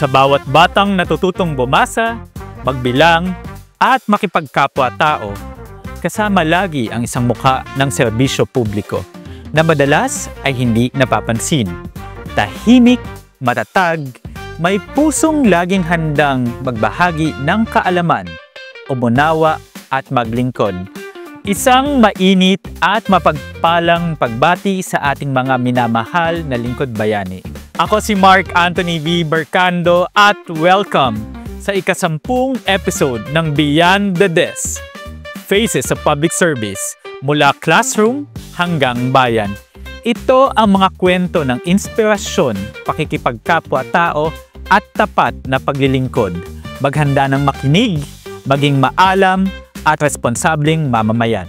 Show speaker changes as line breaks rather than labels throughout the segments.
sa bawat batang natututong bumasa, magbilang, at makipagkapwa-tao, kasama lagi ang isang mukha ng serbisyo publiko na madalas ay hindi napapansin. Tahimik, matatag, may pusong laging handang magbahagi ng kaalaman, umunawa at maglingkod. Isang mainit at mapagpalang pagbati sa ating mga minamahal na lingkod bayani. Ako si Mark Anthony V. Bercando at welcome sa ika-10 episode ng Beyond the Desk, Faces of Public Service, mula classroom hanggang bayan. Ito ang mga kwento ng inspirasyon, pakikipagkapwa-tao at tapat na paglilingkod. Maghanda ng makinig, maging maalam at responsableng mamamayan.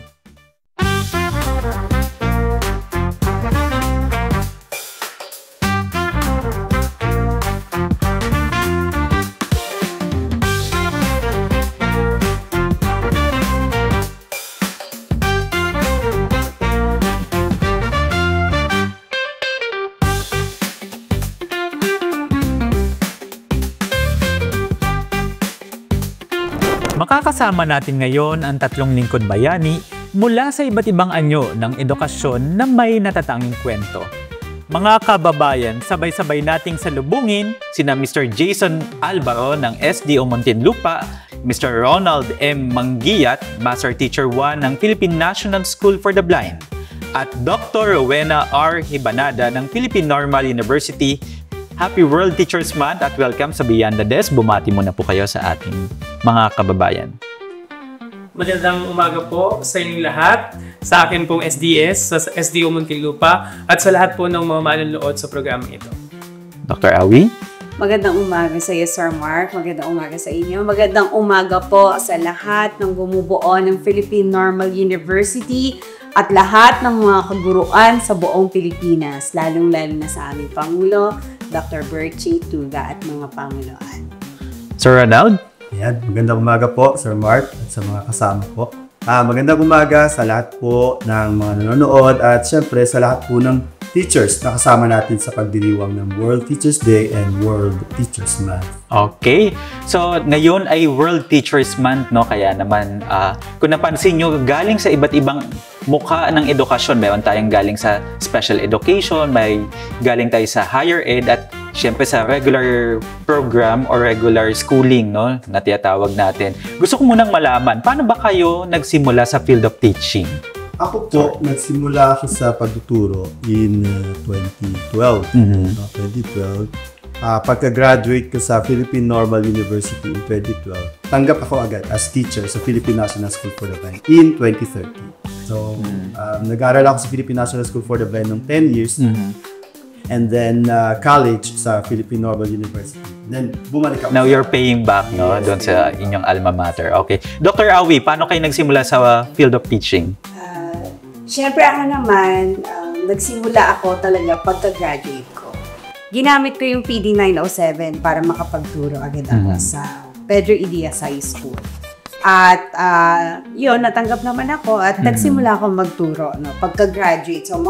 Makakasama natin ngayon ang 3 lingkod bayani mula sa iba't ibang anyo ng edukasyon na may natatanging kwento. Mga kababayan, sabay-sabay nating salubungin sina Mr. Jason Alvaro ng SDO Muntinlupa, Mr. Ronald M. Manggiyat, Master Teacher 1 ng Philippine National School for the Blind, at Dr. Rowena R. Hibanada ng Philippine Normal University. Happy World Teachers Month at welcome sa Beyond the Desk. Bumati muna po kayo sa ating mga kababayan.
Magandang umaga po sa inyong lahat, sa akin pong SDS, sa SDO Muntinlupa, at sa lahat po ng mga manunod sa programang ito.
Dr. Awi?
Magandang umaga sa iyo, Sir Mark. Magandang umaga sa inyo. Magandang umaga po sa lahat ng gumubuo ng Philippine Normal University at lahat ng mga kaguruan sa buong Pilipinas, lalong-lalo na sa aming Pangulo, Dr. Berchie Tuga, at mga Panguloan.
Sir Ronald?
Ayan, magandang umaga po, Sir Mark, at sa mga kasama po. Magandang umaga sa lahat po ng mga nanonood at syempre sa lahat po ng teachers na kasama natin sa pagdiriwang ng World Teachers Day and World Teachers Month.
Okay. So, ngayon ay World Teachers Month, no? Kaya naman, kung napansin nyo, galing sa iba't ibang mukha ng edukasyon. Mayroon tayong galing sa special education, may galing tayo sa higher ed, at syempre sa regular program or regular schooling, no, na tinatawag natin. Gusto ko munang malaman, paano ba kayo nagsimula sa field of teaching?
Ako po, nagsimula ako sa pagtuturo in 2012. No, 2012. Pagka-graduate ko sa Philippine Normal University in 2012, tanggap ako agad as teacher sa Philippine National School for the Blind in 2013. So, nag-aaral ako sa Philippine National School for the Blind ng 10 years. And then, college sa Philippine Normal University. Then, bumalik ako.
Now, you're paying back, no?
Yes,
doon sa inyong alma mater. Okay. Dr. Awi, paano kayo nagsimula sa field of teaching?
Siyempre ako naman, nagsimula ako talaga pagka-graduate ko. Ginamit ko yung PD 907 para makapagturo agad ako sa Pedro Elias High School. At yun, natanggap naman ako at nagsimula ako magturo, no, pagka-graduate. So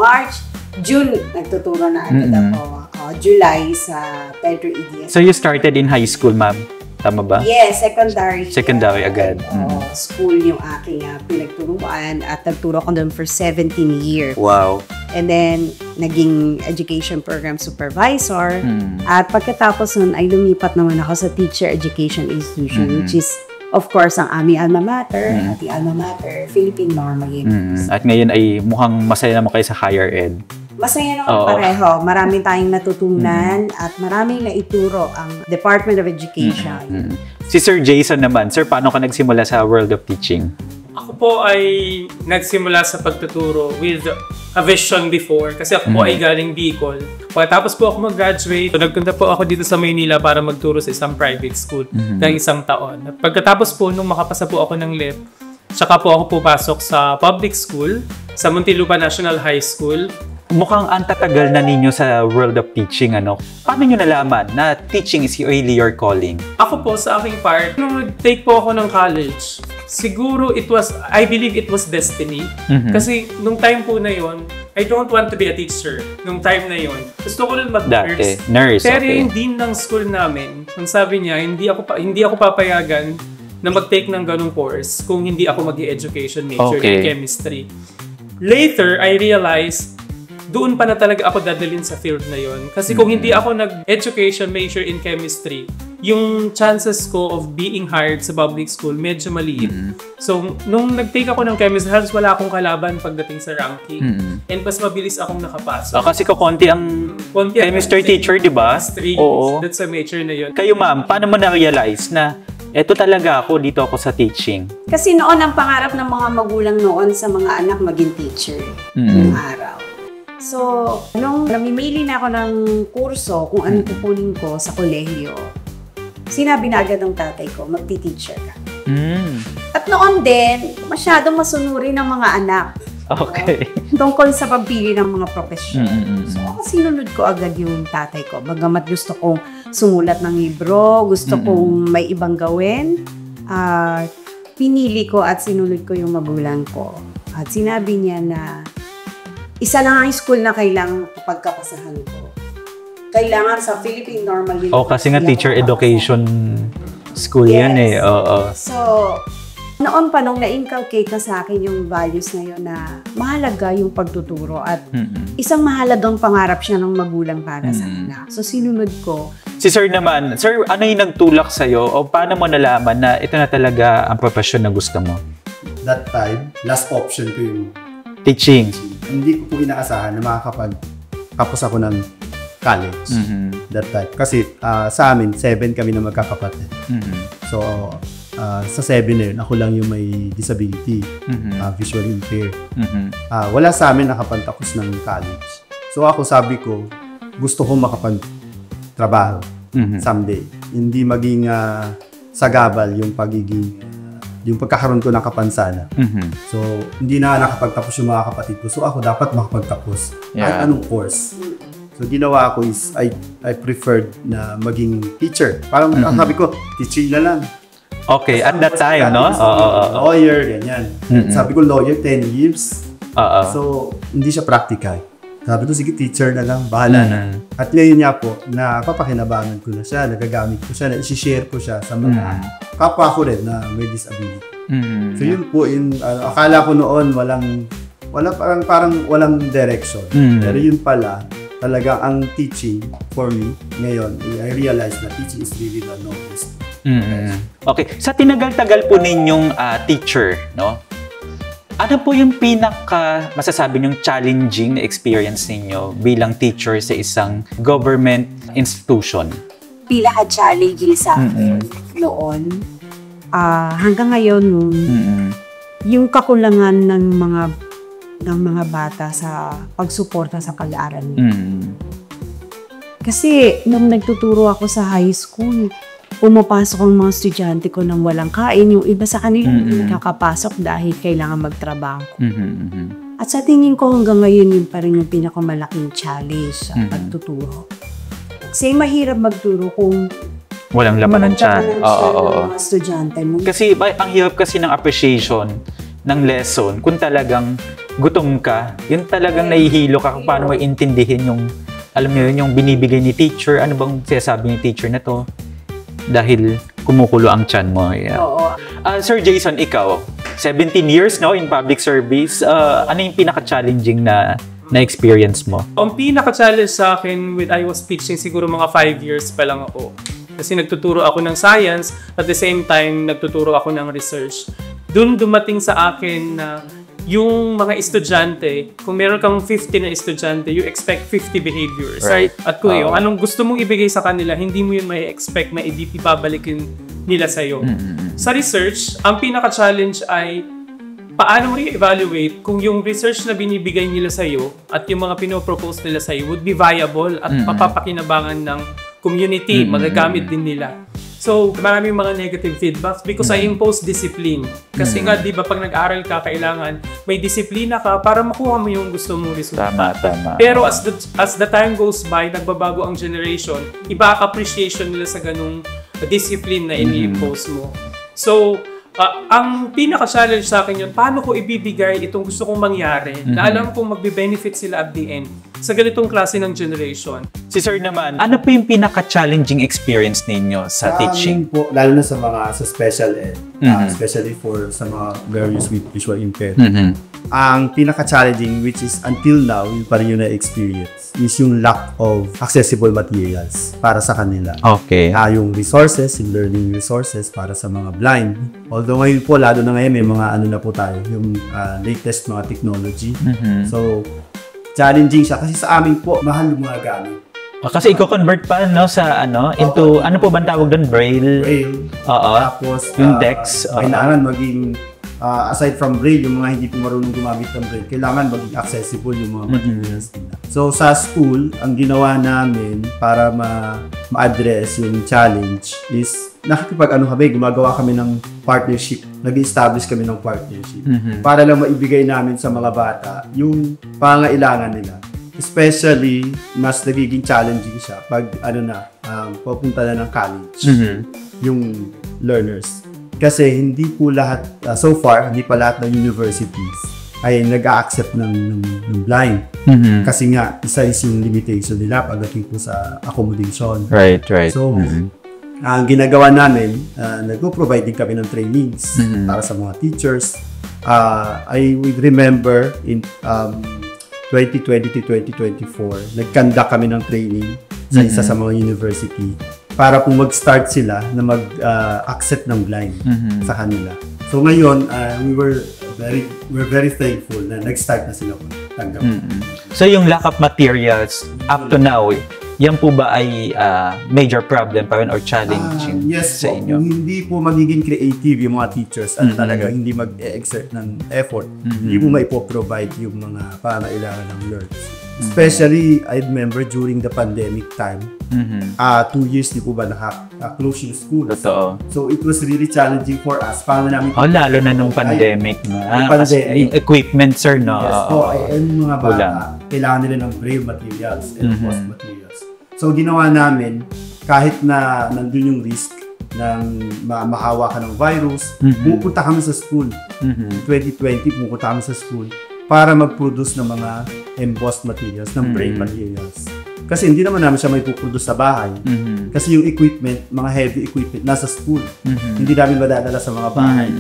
June, nagtuturo na agad ako. July sa Pedro Elias.
So you started in high school, ma'am? Tama ba?
Yes, secondary.
Secondary agad.
School yung aking pinagturuan at nagturo ko doon for 17 years.
Wow.
And then, naging education program supervisor. At pagkatapos nun, ay lumipat naman ako sa teacher education institution, which is, of course, ang aming alma mater, at the alma mater, Philippine Normal University.
At ngayon ay mukhang masaya naman kayo sa higher ed.
Masaya naman pareho. Maraming tayong natutunan at maraming naituro ang Department of Education.
Si Sir Jason naman, sir, paano ka nagsimula sa world of teaching?
Ako po ay nagsimula sa pagtuturo with a vision before kasi ako po ay galing Bicol. Pagkatapos po ako mag-graduate, nagpunta po ako dito sa Maynila para magturo sa isang private school ng isang taon. Pagkatapos po, nung makapasa po ako ng LEP, saka po ako pupasok sa public school, sa Muntinlupa National High School.
Mukhang ang tatagal na ninyo sa world of teaching, ano? Paano nyo nalaman na teaching is really your calling?
Ako po, sa aking part, nung nag-take po ako ng college, Siguro I believe it was destiny. Kasi nung time po na yon, I don't want to be a teacher. Nung time na yon, gusto ko lang mag-nurse.
Nurse,
Pero
okay.
yung dean ng school namin, ang sabi niya, hindi ako papayagan na mag-take ng ganung course kung hindi ako mag-education major in chemistry. Later, I realized doon pa na talaga ako dadalhin sa field na yon. Kasi kung hindi ako nag-education major in chemistry, yung chances ko of being hired sa public school medyo maliit. So, nung nag-take ako ng chemistry, halos wala akong kalaban pagdating sa ranking. And mas mabilis akong nakapasok.
Kasi kakonti ang chemistry teacher, di ba? Oo.
That's a major na yun.
Kayo ma'am, paano mo na-realize na eto talaga ako, dito ako sa teaching?
Kasi noon ang pangarap ng mga magulang noon sa mga anak maging teacher ng araw. So, nung namimili na ako ng kurso kung ano kukunin ko sa kolehiyo, sinabi na agad ng tatay ko, magti-teacher ka. At noon din, masyadong masunuri ng mga anak.
Okay.
Tungkol sa pagpili ng mga profesyon. So, ako sinunod ko agad yung tatay ko. Bagamat gusto kong sumulat ng libro, gusto kong may ibang gawin, pinili ko at sinunod ko yung magulang ko. At sinabi niya na isa lang ang school na kailangan pagkapasahan ko. Kailangan sa Philippine Normal University.
Kasi nga teacher education school yan eh.
So, noon pa nung na-inculcate na sa akin yung values na yun na mahalaga yung pagtuturo at isang mahalagang pangarap siya ng magulang para sa anak. So, sinunod ko.
Si Sir naman, Sir, ano yung nagtulak sa'yo o paano mo nalaman na ito na talaga ang profesyon na gusto mo?
That time, last option ko yung
teaching.
Hindi ko po inaasahan na makakapag-tapos ako ng college. That time. Kasi sa amin, 7 kami na magkakapatid. So, sa 7 na yun, ako lang yung may disability, visually impaired. Wala sa amin nakapagtapos ng college. So ako sabi ko, gusto ko makapagtrabaho someday. Hindi maging sagabal yung yung pagkakaroon ko ng kapansanan. So, hindi na nakapagtapos yung mga kapatid ko. So, ako dapat makapagtapos. At anong course? So, ginawa ko is, I preferred na maging teacher. Parang sabi ko, teaching na lang.
Okay, at that time, no?
Lawyer, ganyan. Sabi ko, lawyer, 10 years. So, hindi siya practical. Sabi ko, sige, teacher na lang, bahala na. At ngayon niya po, napapakinabangan ko na siya, nagagamit ko siya, na-share ko siya sa mga kapwa ko rin na may disability. So yun po, akala ko noon parang walang direction. Pero yun pala, talaga ang teaching for me, ngayon, I realized na teaching is really the noblest.
Okay, sa tinagal-tagal po ninyong teacher, no? Ano po yung masasabi niyong challenging na experience ninyo bilang teacher sa isang government institution?
Pinaka-challenging sa akin noon, hanggang ngayon, yung kakulangan ng mga bata sa pagsuporta sa pag-aaral nila. Kasi nung nagtuturo ako sa high school, pumapasok ang mga estudyante ko ng walang kain. Yung iba sa kanila hindi nakakapasok dahil kailangan magtrabaho. At sa tingin ko hanggang ngayon yun pa rin yung pinakamalaking challenge sa pagtuturo. Kasi mahirap magturo kung
walang laman ng tiyan.
ng mga estudyante mo.
Kasi ang hirap kasi ng appreciation ng lesson kung talagang gutom ka, yun talagang nahihilo ka kung paano mo intindihin yung, alam mo yun, yung binibigay ni teacher, ano bang sinasabi ni teacher na to? Dahil kumukulo ang tiyan mo. Sir Jason, ikaw, 17 years no in public service, ano yung pinaka-challenging na experience mo?
Ang pinaka-challenge sa akin with I was teaching, siguro mga 5 years pa lang ako. Kasi nagtuturo ako ng science, at the same time, nagtuturo ako ng research. Doon dumating sa akin na yung mga estudyante, kung meron kang 50 na estudyante, you expect 50 behaviors.
Right.
At kung yung anong gusto mong ibigay sa kanila, hindi mo yun may expect na ibabalikin nila sa'yo. Sa research, ang pinaka-challenge ay paano mo i-evaluate kung yung research na binibigay nila sa'yo at yung mga pinopropose nila sa'yo would be viable at mapapakinabangan ng community, magagamit din nila. So, maraming mga negative feedbacks because I impose discipline. Kasi nga, di ba, pag nag-aral ka, kailangan may disiplina ka para makuha mo yung gusto mong resulta.
Tama.
Pero as the time goes by, nagbabago ang generation, iba ang appreciation nila sa ganung discipline na ini-impose mo. So, Ang pinaka-challenge sa akin yun, paano ko ibibigay itong gusto kong mangyari na alam kong magbe-benefit sila at the end sa ganitong klase ng generation.
Si Sir naman, ano po yung pinaka-challenging experience ninyo sa teaching?
Po, lalo na sa special ed, especially sa mga various with visual impairment. Ang pinaka-challenging, which is until now, yun pa rin yung na-experience, is yung lack of accessible materials para sa kanila.
Okay.
Yung resources, yung learning resources para sa mga blind. Although ngayon po, lalo na ngayon, may mga ano na po tayo, yung latest mga technology. So, challenging siya kasi sa amin po, mahal yung mga gamit.
Kasi i-convert pa sa into ano po ba tawag doon? Braille. Oo.
Tapos
yung DeX.
Kailangan maging aside from Braille, yung mga hindi po marunong gumamit ng Braille, kailangan maging accessible yung mga materials nila. So sa school, ang ginawa namin para ma-address yung challenge is gumagawa kami ng partnership. Nag-establish kami ng partnership para lang maibigay namin sa mga bata yung pangailangan nila. Especially, mas nagiging challenging siya pag pupunta na ng college yung learners. Kasi hindi po lahat, so far, hindi pa lahat ng universities ay nag-a-accept ng blind. Kasi nga, isa is yung limitation nila pagdating po sa accommodation.
Right.
So, ang ginagawa namin, nag-provide din kami ng trainings para sa mga teachers. I would remember in 2020 to 2024, nag-conduct kami ng training sa isa sa mga university para po mag-start sila na mag-accept ng blind sa kanila. So ngayon, we're very thankful na nag-start na sila tanggap.
So yung lack of materials up to now, yan po ba ay major problem pa rin or challenging sa inyo?
Kung hindi po magiging creative yung mga teachers at talaga hindi mag-exert ng effort, hindi po maipoprovide yung mga pangailangan ng learners. Especially, I remember during the pandemic time, 2 years di po ba naka-close yung schools.
Totoo.
So, it was really challenging for us. Paano namin...
lalo na nung pandemic. Kasi yung equipment, sir, no?
Yes po. Yung mga bata, kailangan nila ng Braille materials and post materials. So, ginawa namin, kahit na nandun yung risk ng mahawa ka ng virus, pupunta kami sa school. 2020, pupunta kami sa school para mag-produce ng mga embossed materials, ng Braille materials. Kasi hindi naman namin siya may puproduce sa bahay. Kasi yung equipment, mga heavy equipment, nasa school. Hindi namin madadala sa mga bahay.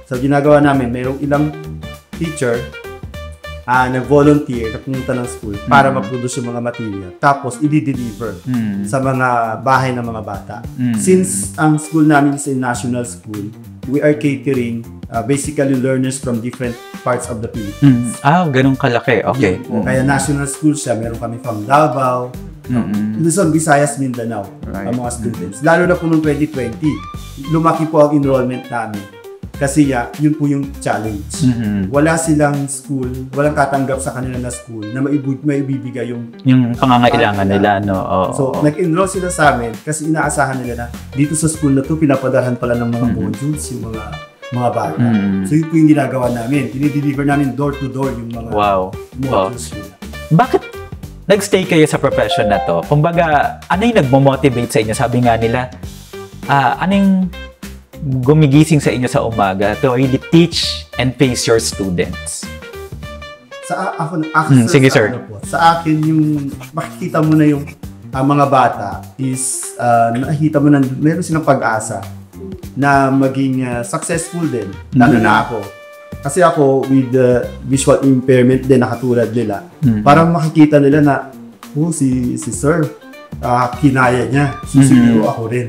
So, ginagawa namin, mayroong ilang teacher nag-volunteer na pumunta ng school para mag-produce yung mga material. Tapos, i-deliver sa mga bahay ng mga bata. Since ang school namin is a national school, we are catering basically learners from different parts of the Philippines.
Ganun kalaki. Okay.
Kaya national school siya. Meron kami from Davao, Luzon, Visayas, Mindanao, ang mga students. Lalo na po noong 2020, lumaki po ang enrollment namin. Kasi yun po yung challenge. Wala silang school, walang katanggap sa kanila na school na maibibigay yung
pangangailangan nila, no?
So, nag-enroll sila sa amin kasi inaasahan nila na dito sa school na to pinapadalhan pala ng mga modules yung mga bata. So, yun po yung ginagawa namin. Dinideliver namin door to door yung mga modules nila.
Bakit nag-stay kayo sa profession na to? Kumbaga, ano yung nagmo-motivate sa inyo? Sabi nga nila, anong gumigising sa inyo sa umaga to really teach and face your students? Sige, sir.
Sa akin, yung makikita mo na yung mga bata is nakikita mo na meron silang pag-asa na maging successful din. Lalo na ako. Kasi ako, with visual impairment din, nakatulad nila, parang makikita nila na, si sir, kinaya niya. So, siguro ako rin.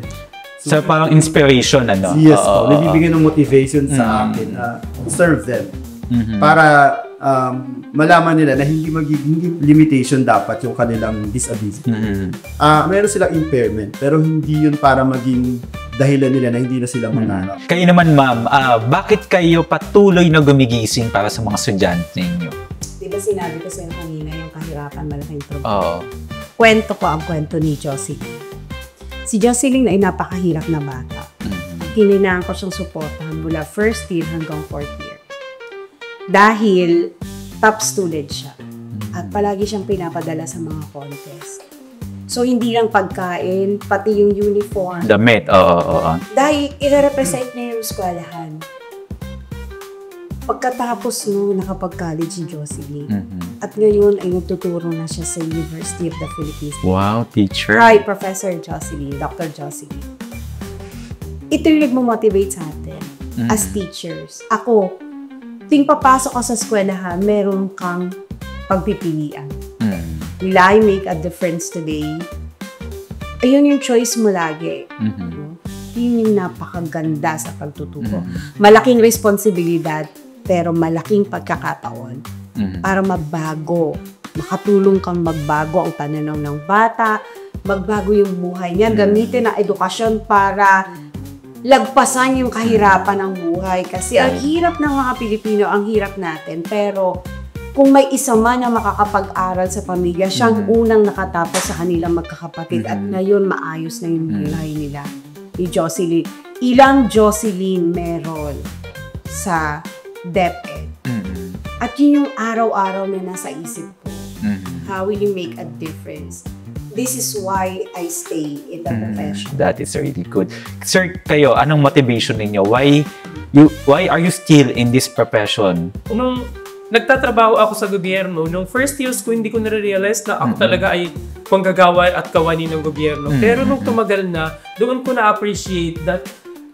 So, parang inspiration, ano?
Yes po. Nabibigyan ng motivation sa akin na serve them. Para malaman nila na hindi magiging limitation dapat yung kanilang disability. Meron silang impairment, pero hindi yun para maging dahilan nila na hindi na sila mangarap.
Kayo naman, ma'am, bakit kayo patuloy na gumigising para sa mga estudyante ninyo?
Di ba sinabi ko sa'yo kanina yung kahirapan, malaking problema? Kwento ko ang kwento ni Jocelyn. Si Jocelyn ay napakahirap na bata. Hininaan ko siyang suportahan mula first year hanggang 4th year. Dahil top student siya. At palagi siyang pinapadala sa mga contest. So, hindi lang pagkain, pati yung uniform.
Damit, oo.
Dahil i-represent niya yung yung eskwelahan. Pagkatapos nakapag-college si Jocelyn. At ngayon ay nagtuturo na siya sa University of the Philippines.
Wow, teacher.
Hi, Professor Jocelyn, Dr. Jocelyn. Ito yung nagmamotivate sa atin as teachers. Ako, ting papasok ka sa eskwelahan, meron kang pagpipilian. Will I make a difference today? Ayun yung choice mo lagi. Yun yung napakaganda sa pagtuturo. Malaking responsibilidad, pero malaking pagkakataon para mabago. Makatulong kang magbago ang pananaw ng bata, magbago yung buhay niya, gamitin ang edukasyon para lagpasan yung kahirapan ng buhay. Kasi ang hirap ng mga Pilipino, ang hirap natin, pero kung may isa man na makakapag-aral sa pamilya, siyang unang nakatapos sa kanilang magkakapatid at ngayon maayos na yung buhay nila. Ni Jocelyn. Ilang Jocelyn meron sa DepEd? At yun yung araw-araw na nasa isip ko. How will you make a difference? This is why I stay in the profession.
That is really good. Sir, kayo, anong motivation ninyo? Why are you still in this profession?
Nung nagtatrabaho ako sa gobyerno, nung first years ko, hindi ko na-realize na ako talaga ay panggagawa at kawani ng gobyerno. Pero nung tumagal na, doon ko na-appreciate that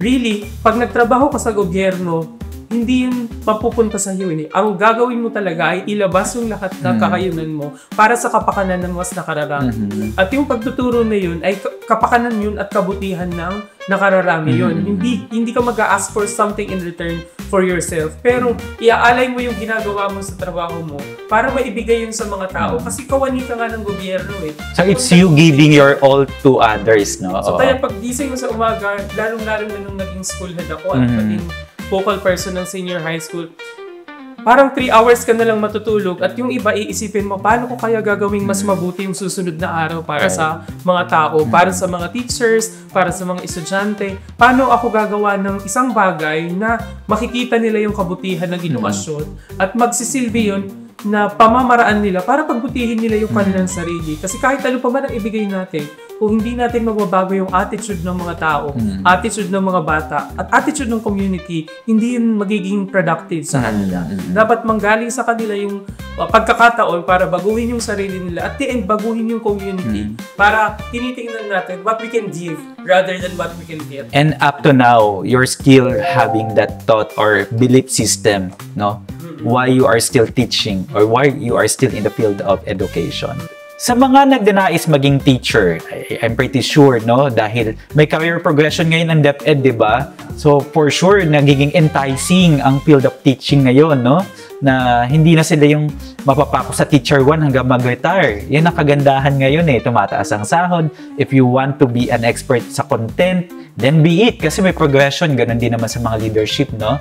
really, pag nagtrabaho ka sa gobyerno, hindi yun mapupunta sa iyo. Ang gagawin mo talaga ay ilabas yung lahat ng kakayunan mo para sa kapakanan ng mas nakararami. At yung pagtuturo na yun ay kapakanan yun at kabutihan ng nakararami yun. Hindi ka mag-a-ask for something in return for yourself. Pero iaalay mo yung ginagawa mo sa trabaho mo para maibigay yun sa mga tao. Kasi kawani ka nga ng gobyerno
So it's you giving your all to others, no?
So kaya pag gising mo sa umaga, lalong-lalo na nung naging school head ako at naging focal person ng senior high school, parang 3 hours ka na lang matutulog at yung iba iisipin mo, paano ko kaya gagawing mas mabuti yung susunod na araw para sa mga tao, para sa mga teachers, para sa mga estudyante, paano ako gagawa ng isang bagay na makikita nila yung kabutihan ng edukasyon at magsisilbi yun na pamamaraan nila para pagbutihin nila yung kanilang sarili. Kasi kahit ano pa man ang ibigay natin, kung hindi natin mababago yung attitude ng mga tao, attitude ng mga bata, at attitude ng community, hindi yun magiging productive sa kanila. Dapat manggaling sa kanila yung pagkakataon para baguhin yung sarili nila at the end, baguhin yung community para tinitingnan natin what we can give rather than what we can get.
And up to now, you're still having that thought or belief system, no? Why you are still teaching or why you are still in the field of education. Sa mga nagdanais maging teacher, I'm pretty sure, no? Dahil may career progression ngayon ang DepEd, di ba? So, for sure, nagiging enticing ang field of teaching ngayon, no? Na hindi na sila yung mapapako sa teacher 1 hanggang mag-retire. Yan ang kagandahan ngayon tumataas ang sahod. If you want to be an expert sa content, then be it. Kasi may progression, ganun din naman sa mga leadership, no?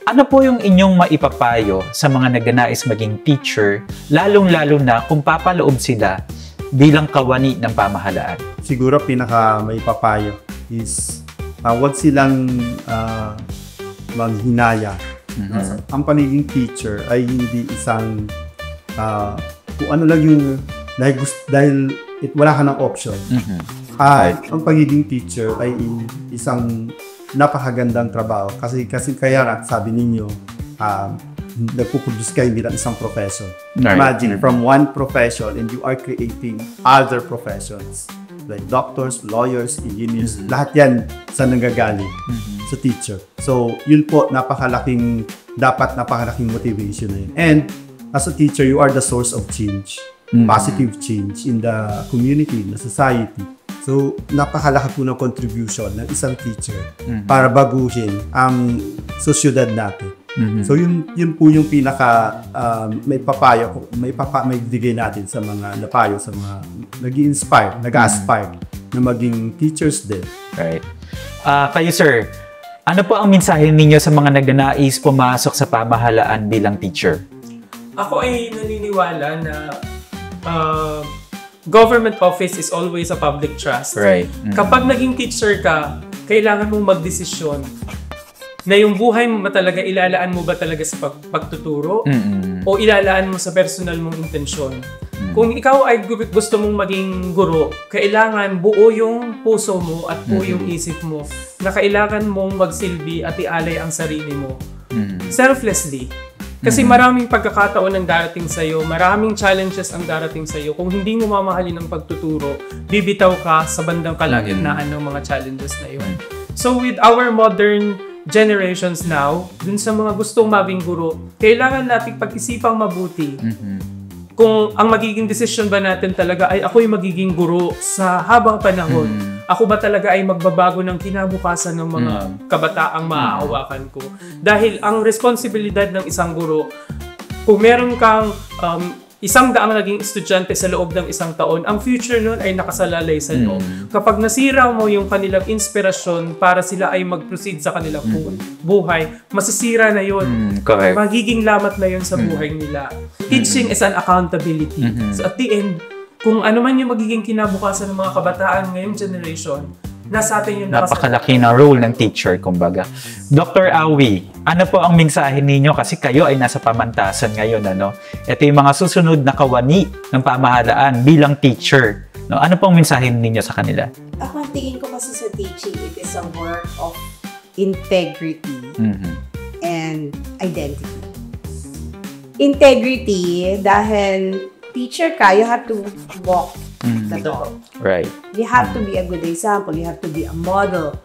Ano po yung inyong maipapayo sa mga nagnanais maging teacher, lalong-lalo na kung papaloob sila bilang kawani ng pamahalaan?
Siguro pinaka maipapayo is wag silang maghinaya. Ang paniging teacher ay hindi isang kung ano lang yung dahil wala ka ng option. Ang pagiging teacher ay isang napakagandang trabaho kasi kaya nga sabi ninyo nagpuproduce kayo bilang isang profession. Imagine from one profession and you are creating other professions like doctors, lawyers, engineers, lahat yan sa nanggagaling sa teacher. So yun po napakalaking motivation na yun. And as a teacher, you are the source of change, positive change in the community, in the society. So, napakalaki po ng contribution ng isang teacher para baguhin ang sosyedad natin. So, yun po yung pinaka may bigay natin sa mga napayo, sa mga nag-i-inspire, nag-aspire na maging teachers din.
Right. Kayo, sir, ano po ang mensahe ninyo sa mga nagnanais pumasok sa pamahalaan bilang teacher?
Ako ay naniniwala na government office is always a public trust.
Right.
Kapag naging teacher ka, kailangan mong magdesisyon na yung buhay mo ba talaga, ilalaan mo ba talaga sa pagtuturo o ilalaan mo sa personal mong intensyon. Kung ikaw ay gusto mong maging guro, kailangan buo yung puso mo at buo yung isip mo na kailangan mong magsilbi at ialay ang sarili mo selflessly. Kasi maraming pagkakataon ang darating sa'yo, maraming challenges ang darating sa'yo. Kung hindi mo mamahalin ang pagtuturo, bibitaw ka sa bandang kalagitnaan ng mga challenges na yun. So with our modern generations now, dun sa mga gustong maging guro, kailangan natin pag-isipang mabuti kung ang magiging desisyon ba natin talaga ay ako'y magiging guro sa habang panahon. Ako ba talaga ay magbabago ng kinabukasan ng mga kabataang maaawakan ko? Dahil ang responsibilidad ng isang guro, kung meron kang 100 naging estudyante sa loob ng 1 taon, ang future nun ay nakasalalay sa iyo. Kapag nasira mo yung kanilang inspirasyon para sila ay mag-proceed sa kanilang buhay, masisira na yun.
Correct.
Magiging lamat na yun sa buhay nila. Teaching is an accountability. So at the end, kung ano man yung magiging kinabukasan ng mga kabataan ngayong generation, nasa atin yung
napakalaki na role ng teacher, kumbaga. Dr. Awi, ano po ang mensahe ninyo? Kasi kayo ay nasa pamantasan ngayon, ano? Ito yung mga susunod na kawani ng pamahalaan bilang teacher. No? Ano po ang mensahe ninyo sa kanila?
Ako, ang tingin ko kasi sa teaching, it is a work of integrity and identity. Integrity, dahil teacher ka, you have to walk the talk.
Right.
You have to be a good example. You have to be a model.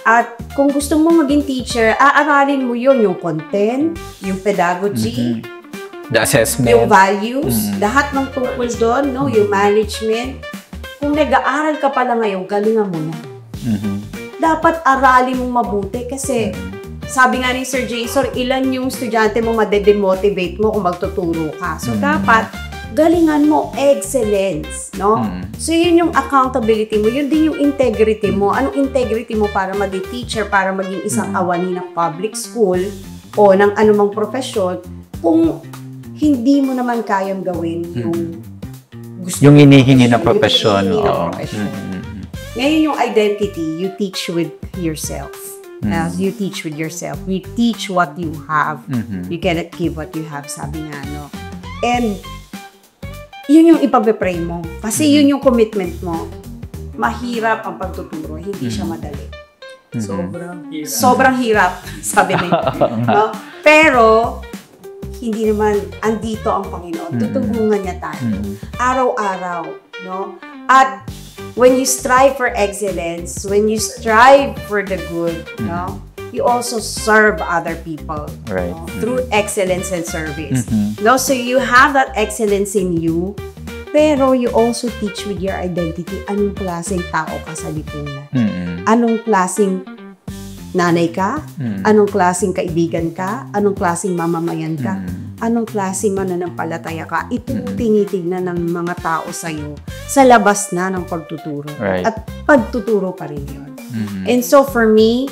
At kung gusto mo maging teacher, aaralin mo yun, yung content, yung pedagogy,
the assessment,
yung values, lahat ng tungkol doon, no? Yung management. Kung nag-aaral ka pala ngayon, galingan mo na. Dapat aralin mong mabuti kasi sabi nga ni Sir Jason, ilan yung estudyante mo madedemotivate mo kung magtuturo ka. So, dapat galingan mo excellence, no? So, yun yung accountability mo. Yun din yung integrity mo. Anong integrity mo para maging teacher, para maging isang awani ng public school o ng anumang profesyon kung hindi mo naman kayang gawin yung gusto
yung inihingi na profesyon.
Ngayon yung identity, you teach with yourself. As you teach with yourself, you teach what you have. You cannot give what you have, sabi nga, no? And yun yung ipag-pray mo. Kasi yun yung commitment mo. Mahirap ang pagtuturo, hindi siya madali.
sobrang hirap.
Sobrang hirap, sabi nila. No? Pero, hindi naman, andito ang Panginoon. Tutulungan niya tayo. Araw-araw. No? At, when you strive for excellence, when you strive for the good, no, you also serve other people,
right,
no, through excellence and service. No, so you have that excellence in you, pero you also teach with your identity anong klaseng tao ka sa lipunan. Anong klaseng nanay ka, anong klaseng kaibigan ka, anong klaseng mamamayan ka, anong klaseng mananampalataya ka. Ito tinitignan ng mga tao sa'yo sa labas na ng pagtuturo.
Right.
At pagtuturo pa rin yun. And so for me,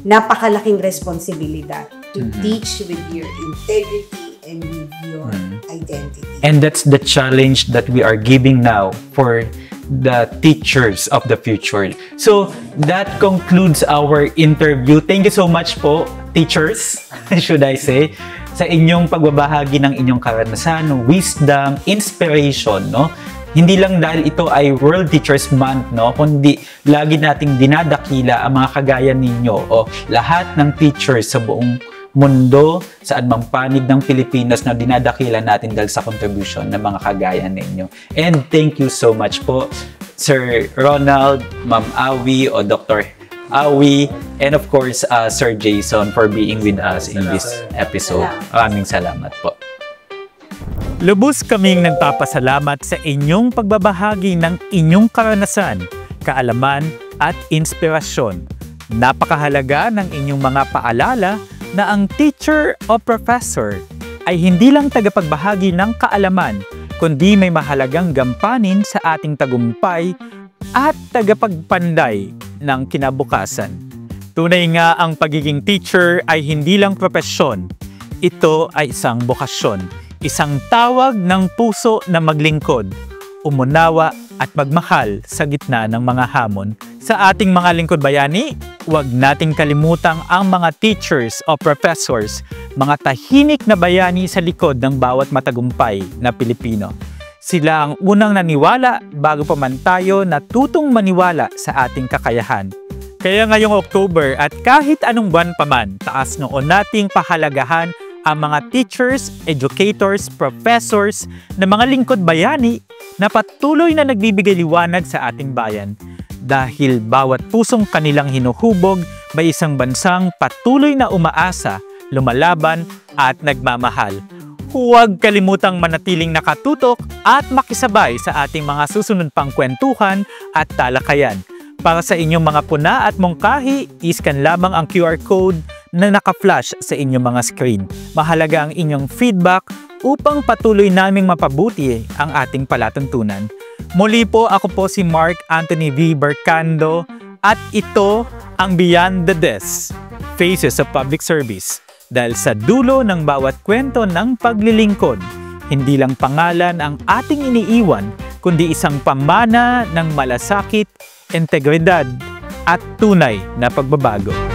napakalaking responsibilidad to teach with your integrity and with your identity.
And that's the challenge that we are giving now for the teachers of the future. So, that concludes our interview. Thank you so much po, teachers, should I say, sa inyong pagbabahagi ng inyong karanasan, wisdom, inspiration, no? Hindi lang dahil ito ay World Teachers Month, no? Kundi lagi nating dinadakila ang mga kagaya ninyo o lahat ng teachers sa buong mundo, sa anumang panig ng Pilipinas na dinadakila natin dahil sa contribution ng mga kagaya ninyo. And thank you so much po, Sir Ronald, Ma'am Awi o Dr. Awi, and of course, Sir Jason for being with us in this episode. Maraming salamat po.
Lubos kaming nagpapasalamat sa inyong pagbabahagi ng inyong karanasan, kaalaman at inspirasyon. Napakahalaga ng inyong mga paalala na ang teacher o professor ay hindi lang tagapagbahagi ng kaalaman, kundi may mahalagang gampanin sa ating tagumpay at tagapagpanday ng kinabukasan. Tunay nga ang pagiging teacher ay hindi lang propesyon. Ito ay isang bokasyon, isang tawag ng puso na maglingkod, umunawa at magmahal sa gitna ng mga hamon. Sa ating mga lingkod bayani, huwag nating kalimutang ang mga teachers o professors, mga tahimik na bayani sa likod ng bawat matagumpay na Pilipino.
Sila ang unang naniwala bago pa man tayo natutong maniwala sa ating kakayahan. Kaya ngayong October at kahit anong buwan pa man, taas noon nating pahalagahan ang mga teachers, educators, professors na mga lingkod bayani na patuloy na nagbibigay liwanag sa ating bayan. Dahil bawat pusong kanilang hinuhubog may isang bansang patuloy na umaasa, lumalaban at nagmamahal. Huwag kalimutang manatiling nakatutok at makisabay sa ating mga susunod pang kwentuhan at talakayan. Para sa inyong mga puna at mungkahi, iscan lamang ang QR code na naka-flash sa inyong mga screen. Mahalaga ang inyong feedback upang patuloy naming mapabuti ang ating palatuntunan. Muli po, ako po si Mark Anthony V. Bercando at ito ang Beyond the Desk, Faces of Public Service. Dahil sa dulo ng bawat kwento ng paglilingkod, hindi lang pangalan ang ating iniiwan, kundi isang pamana ng malasakit, integridad at tunay na pagbabago.